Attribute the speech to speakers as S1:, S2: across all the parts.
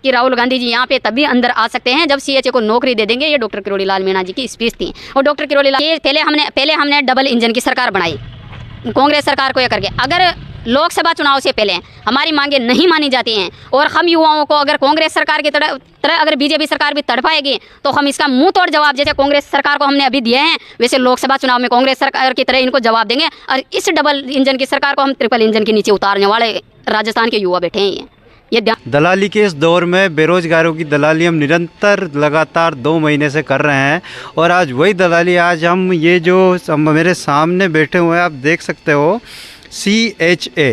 S1: कि राहुल गांधी जी यहाँ पे तभी अंदर आ सकते हैं जब सीएचए को नौकरी दे देंगे। ये डॉक्टर किरोड़ी लाल मीणा जी की स्पीच थी। और डॉक्टर किरोड़ी लाल ये पहले हमने डबल इंजन की सरकार बनाई कांग्रेस सरकार को ये करके। अगर लोकसभा चुनाव से पहले हमारी मांगे नहीं मानी जाती हैं और हम युवाओं को अगर कांग्रेस सरकार की तरह अगर बीजेपी सरकार भी तड़पाएगी तो हम इसका मुंह तोड़ जवाब जैसे कांग्रेस सरकार को हमने अभी दिए हैं वैसे लोकसभा चुनाव में कांग्रेस सरकार की तरह इनको जवाब देंगे। और इस डबल इंजन की सरकार को हम ट्रिपल इंजन के नीचे उतारने वाले राजस्थान के युवा बैठे हैं। ये
S2: दलाली के इस दौर में बेरोजगारों की दलाली हम निरंतर लगातार 2 महीने से कर रहे हैं और आज वही दलाली आज हम ये जो मेरे सामने बैठे हुए हैं आप देख सकते हो CHA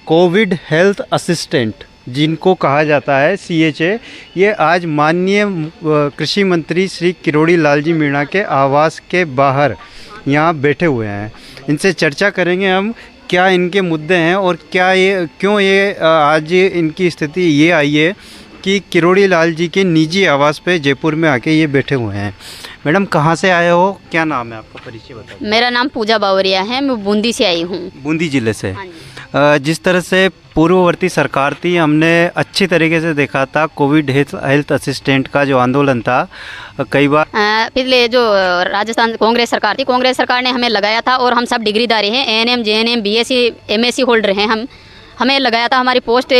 S2: कोविड हेल्थ असिस्टेंट जिनको कहा जाता है CHA, ये आज माननीय कृषि मंत्री श्री किरोड़ी लाल जी मीणा के आवास के बाहर यहाँ बैठे हुए हैं। इनसे चर्चा करेंगे हम क्या इनके मुद्दे हैं और क्यों ये आज इनकी स्थिति ये आई है कि किरोड़ी लाल जी के निजी आवास पे जयपुर में आके ये बैठे हुए हैं। मैडम कहाँ से आए हो, क्या नाम है आपका, परिचय बताइए।
S1: मेरा नाम पूजा बावरिया है, मैं बूंदी से आई हूँ।
S2: बूंदी जिले से। जिस तरह से पूर्ववर्ती सरकार थी हमने अच्छी तरीके से देखा था कोविड हेल्थ असिस्टेंट का जो आंदोलन था कई बार
S1: पिछले जो राजस्थान कांग्रेस सरकार थी, कांग्रेस सरकार ने हमें लगाया था और हम सब डिग्रीधारी हैं, ANM JNM BSc MSc holder हैं हम। हमें लगाया था, हमारी पोस्ट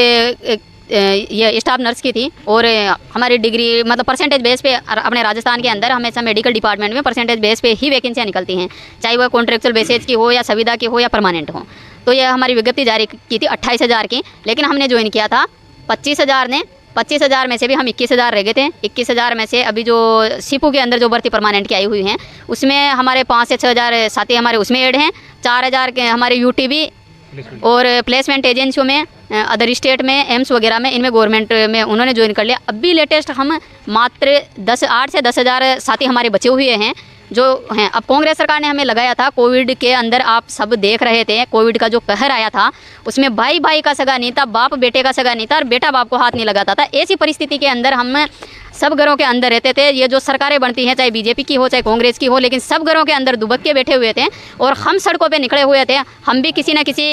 S1: ये स्टाफ नर्स की थी और हमारी डिग्री मतलब परसेंटेज बेस पे अपने राजस्थान के अंदर हमेशा मेडिकल डिपार्टमेंट में परसेंटेज बेस पे ही वैकेंसियाँ निकलती हैं, चाहे वह कॉन्ट्रेक्चुअल बेसिस की हो या संविदा की हो या परमानेंट हो। तो ये हमारी विज्ञप्ति जारी की थी 28,000 की, लेकिन हमने ज्वाइन किया था 25,000 ने। 25,000 में से भी हम 21,000 रह गए थे। 21,000 में से अभी जो सीपू के अंदर जो भर्ती परमानेंट की आई हुई हैं उसमें हमारे 5 से 6,000 साथी हमारे उसमें ऐड हैं। 4,000 के हमारे UTB और प्लेसमेंट एजेंसियों में अदर स्टेट में एम्स वगैरह में इनमें गवर्नमेंट में उन्होंने ज्वाइन कर लिया। अभी लेटेस्ट हम मात्र 8 से 10,000 साथी हमारे बचे हुए हैं जो हैं। अब कांग्रेस सरकार ने हमें लगाया था कोविड के अंदर, आप सब देख रहे थे कोविड का जो कहर आया था उसमें भाई भाई का सगा नहीं था, बाप बेटे का सगा नहीं था और बेटा बाप को हाथ नहीं लगाता था। ऐसी परिस्थिति के अंदर हम सब घरों के अंदर रहते थे। ये जो सरकारें बनती हैं चाहे बीजेपी की हो चाहे कांग्रेस की हो, लेकिन सब घरों के अंदर दुबक के बैठे हुए थे और हम सड़कों पे निकले हुए थे। हम भी किसी न किसी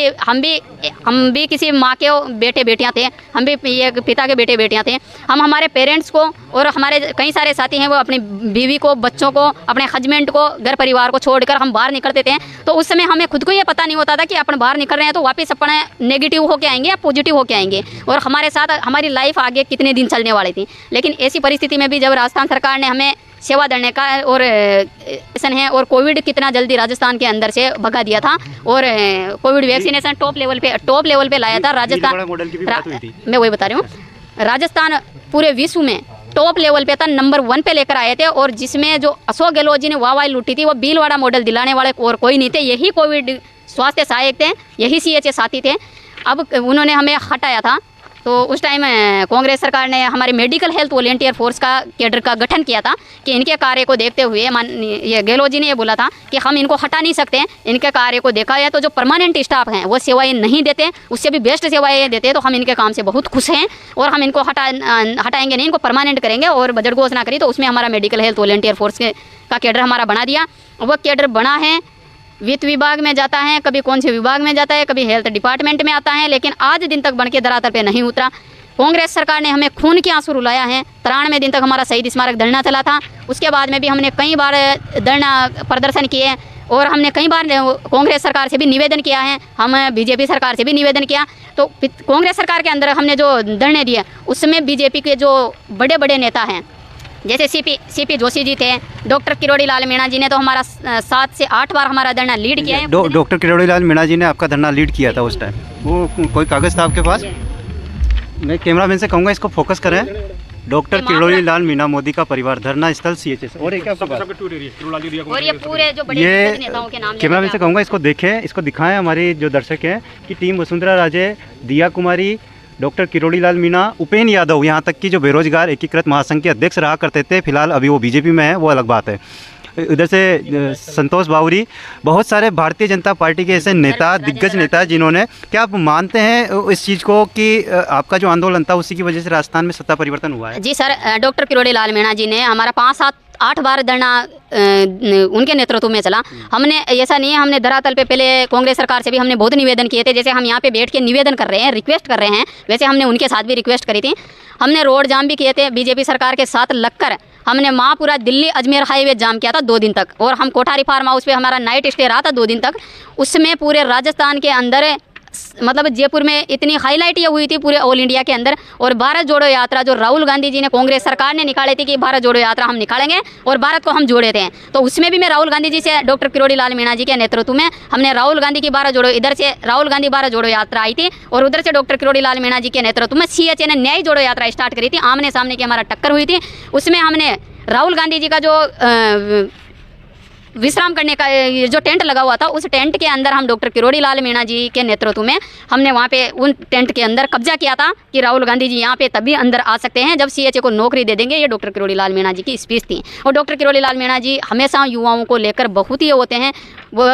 S1: हम भी किसी माँ के बेटे बेटियाँ थे, हम भी ये पिता के बेटे बेटियाँ थे। हम हमारे पेरेंट्स को और हमारे कई सारे साथी हैं वो अपनी बीवी को, बच्चों को, अपने हस्बैंड को, घर परिवार को छोड़कर हम बाहर निकलते थे। तो उस समय हमें खुद को ये पता नहीं होता था कि अपन बाहर निकल रहे हैं तो वापस अपना नेगेटिव होके आएंगे या पॉजिटिव होके आएंगे और हमारे साथ हमारी लाइफ आगे कितने दिन चलने वाली थी। लेकिन ऐसी परिस्थिति में भी जब राजस्थान सरकार ने हमें सेवा देने का और है और कोविड कितना जल्दी राजस्थान के अंदर से भगा दिया था और कोविड वैक्सीनेशन टॉप लेवल पे लाया था राजस्थान। मैं वही बता रही हूँ, राजस्थान पूरे विश्व में टॉप लेवल पे था, नंबर 1 पे लेकर आए थे और जिसमें जो अशोक गहलोत जी ने वाह लूटी थी वो भीलवाड़ा मॉडल दिलाने वाले और कोई नहीं थे, यही कोविड स्वास्थ्य सहायक थे, यही CHA साथी थे। अब उन्होंने हमें हटाया था तो उस टाइम कांग्रेस सरकार ने हमारे मेडिकल हेल्थ वॉलेंटियर फोर्स का कैडर का गठन किया था कि इनके कार्य को देखते हुए ये गहलोत जी ने ये बोला था कि हम इनको हटा नहीं सकते, इनके कार्य को देखा है तो जो परमानेंट स्टाफ हैं वो सेवाएं नहीं देते, उससे भी बेस्ट सेवाएं देते, तो हम इनके काम से बहुत खुश हैं और हम इनको हटाएंगे नहीं, इनको परमानेंट करेंगे। और बजट घोषणा करी तो उसमें हमारा मेडिकल हेल्थ वॉलेंटियर फोर्स का कैडर हमारा बना दिया। वह कैडर बना है, वित्त विभाग में जाता है, कभी कौन से विभाग में जाता है, कभी हेल्थ डिपार्टमेंट में आता है, लेकिन आज दिन तक बन के धरातल पे नहीं उतरा। कांग्रेस सरकार ने हमें खून के आंसू रुलाया है। 93 दिन तक हमारा शहीद स्मारक धरना चला था, उसके बाद में भी हमने कई बार धरना प्रदर्शन किए और हमने कई बार कांग्रेस सरकार से भी निवेदन किया है, हम बीजेपी सरकार से भी निवेदन किया। तो कांग्रेस सरकार के अंदर हमने जो धरने दिए उसमें बीजेपी के जो बड़े बड़े नेता हैं जैसे CP जोशी जी थे, डॉक्टर किरोड़ी लाल मीणा जी ने तो हमारा 7 से 8 बार हमारा धरना लीड किया है।
S2: डॉक्टर किरोड़ी लाल मीणा जी ने आपका धरना लीड किया था उस टाइम, वो कोई कागज़ था आपके पास? मैं कैमरामैन से कहूँगा इसको फोकस करें। डॉक्टर किरोड़ी लाल मीणा मोदी का परिवार धरना स्थल CHA और एक
S1: और ये पूरे जो बड़े नेताओं के नाम
S2: कैमरामैन से कहूँगा इसको देखें, इसको दिखाएं हमारी जो दर्शक हैं कि टीम वसुंधरा राजे, दिया कुमारी, डॉक्टर किरोड़ी लाल मीणा, उपेंद्र यादव, यहाँ तक कि जो बेरोजगार एकीकृत महासंघ के अध्यक्ष रहा करते थे, फिलहाल अभी वो बीजेपी में है, वो अलग बात है। इधर से संतोष बावरी, बहुत सारे भारतीय जनता पार्टी के ऐसे नेता, दिग्गज नेता जिन्होंने, क्या आप मानते हैं इस चीज़ को कि आपका जो आंदोलन था उसी की वजह से राजस्थान में सत्ता परिवर्तन हुआ है?
S1: जी सर, डॉक्टर किरोड़ी लाल मीणा जी ने हमारा 5, 7, 8 बार धरना उनके नेतृत्व में चला। हमने ऐसा नहीं है, हमने धरातल पे पहले कांग्रेस सरकार से भी हमने बहुत निवेदन किए थे, जैसे हम यहाँ पे बैठ के निवेदन कर रहे हैं, रिक्वेस्ट कर रहे हैं, वैसे हमने उनके साथ भी रिक्वेस्ट करी थी। हमने रोड जाम भी किए थे, बीजेपी सरकार के साथ लगकर हमने पूरा दिल्ली अजमेर हाईवे जाम किया था 2 दिन तक, और हम कोठारी फार्म हाउस पे हमारा नाइट स्टे रहा था 2 दिन तक। उसमें पूरे राजस्थान के अंदर, मतलब जयपुर में इतनी हाईलाइट ये हुई थी पूरे ऑल इंडिया के अंदर। और भारत जोड़ो यात्रा जो राहुल गांधी जी ने, कांग्रेस सरकार ने निकाली थी कि भारत जोड़ो यात्रा हम निकालेंगे और भारत को हम जोड़े थे, तो उसमें भी मैं राहुल गांधी जी से, डॉक्टर किरोड़ी लाल मीणा जी के नेतृत्व में हमने राहुल गांधी की भारत जोड़ो, इधर से राहुल गांधी भारत जोड़ो यात्रा आई थी और उधर से डॉक्टर किरोड़ी लाल मीणा जी के नेतृत्व में CHA ने न्याय जोड़ो यात्रा स्टार्ट करी थी। आमने सामने की हमारा टक्कर हुई थी। उसमें हमने राहुल गांधी जी का जो विश्राम करने का जो टेंट लगा हुआ था, उस टेंट के अंदर हम डॉक्टर किरोड़ी लाल मीणा जी के नेतृत्व में हमने वहाँ पे उन टेंट के अंदर कब्जा किया था कि राहुल गांधी जी यहाँ पे तभी अंदर आ सकते हैं जब CHA को नौकरी दे देंगे। ये डॉक्टर किरोड़ी लाल मीणा जी की स्पीच थी। और डॉक्टर किरोड़ी लाल मीणा जी हमेशा युवाओं को लेकर बहुत ही होते हैं, वो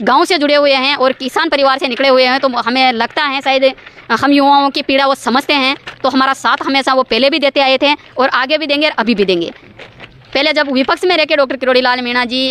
S1: गाँव से जुड़े हुए हैं और किसान परिवार से निकले हुए हैं, तो हमें लगता है शायद हम युवाओं की पीड़ा वो समझते हैं, तो हमारा साथ हमेशा वो पहले भी देते आए थे और आगे भी देंगे और अभी भी देंगे। पहले जब विपक्ष में रह के डॉक्टर किरोड़ी लाल मीणा जी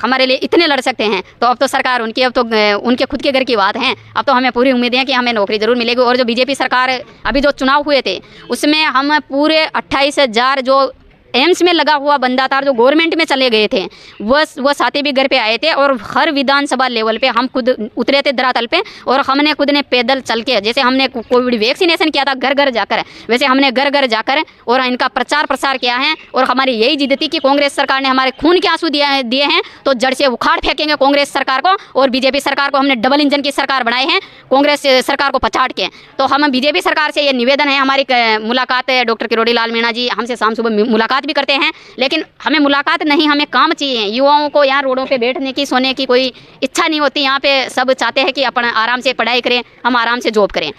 S1: हमारे लिए इतने लड़ सकते हैं, तो अब तो सरकार उनकी, अब तो उनके खुद के घर की बात है। अब तो हमें पूरी उम्मीद है कि हमें नौकरी ज़रूर मिलेगी। और जो बीजेपी सरकार अभी जो चुनाव हुए थे, उसमें हम पूरे 28,000 जो एम्स में लगा हुआ बंदा था, जो गवर्नमेंट में चले गए थे, वो साथी भी घर पे आए थे। और हर विधानसभा लेवल पे हम खुद उतरे थे धरातल पे, और हमने खुद ने पैदल चल के, जैसे हमने कोविड वैक्सीनेशन किया था घर घर जाकर, वैसे हमने घर घर जाकर और इनका प्रचार प्रसार किया है। और हमारी यही जिद थी कि कांग्रेस सरकार ने हमारे खून के आंसू दिए हैं, तो जड़ से उखाड़ फेंकेंगे कांग्रेस सरकार को। और बीजेपी सरकार को हमने डबल इंजन की सरकार बनाए हैं, कांग्रेस सरकार को पछाड़ के। तो हम बीजेपी सरकार से ये निवेदन है, हमारी मुलाकात है, डॉक्टर किरोड़ी लाल मीणा जी हमसे शाम सुबह मुलाकात भी करते हैं, लेकिन हमें मुलाकात नहीं, हमें काम चाहिए। युवाओं को यहाँ रोडों पे बैठने की, सोने की कोई इच्छा नहीं होती। यहाँ पे सब चाहते हैं कि अपन आराम से पढ़ाई करें, हम आराम से जॉब करें।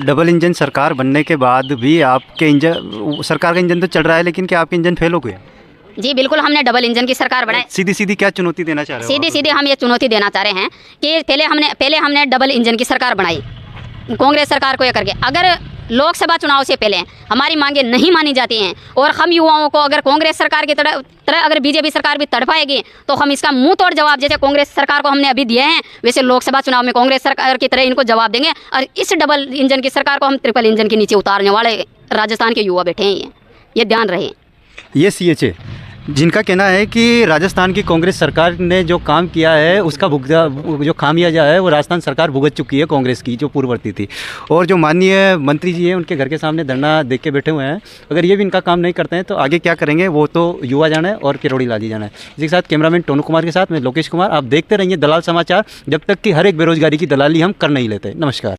S2: डबल इंजन सरकार बनने के बाद भी आपके इंजन, सरकार का इंजन तो चल रहा है, लेकिन क्या आपके इंजन फेल हो गए?
S1: जी बिल्कुल, हमने डबल इंजन की सरकार बनाई।
S2: सीधी सीधी क्या चुनौती देना चाह रहे हो?
S1: सीधी हम ये चुनौती देना चाह रहे हैं कि पहले हमने डबल इंजन की सरकार बनाई कांग्रेस सरकार को ये करके। अगर लोकसभा चुनाव से पहले हमारी मांगे नहीं मानी जाती हैं और हम युवाओं को अगर कांग्रेस सरकार की तरह अगर बीजेपी सरकार भी तड़पाएगी, तो हम इसका मुंह तोड़ जवाब, जैसे कांग्रेस सरकार को हमने अभी दिए हैं, वैसे लोकसभा चुनाव में कांग्रेस सरकार की तरह इनको जवाब देंगे। और इस डबल इंजन की सरकार को हम ट्रिपल इंजन के नीचे उतारने वाले राजस्थान के युवा बैठे हैं, ये ध्यान रहे।
S2: ये CHA जिनका कहना है कि राजस्थान की कांग्रेस सरकार ने जो काम किया है, उसका जो खामियाजा है वो राजस्थान सरकार भुगत चुकी है, कांग्रेस की जो पूर्ववर्ती थी। और जो माननीय मंत्री जी हैं, उनके घर के सामने धरना देख के बैठे हुए हैं। अगर ये भी इनका काम नहीं करते हैं तो आगे क्या करेंगे, वो तो युवा जाना है और किरोड़ी लाल जी जाना है। इसी के साथ कैमरामैन टोनू कुमार के साथ मैं लोकेश कुमार। आप देखते रहिए दलाल समाचार, जब तक कि हर एक बेरोजगारी की दलाली हम कर नहीं लेते। नमस्कार।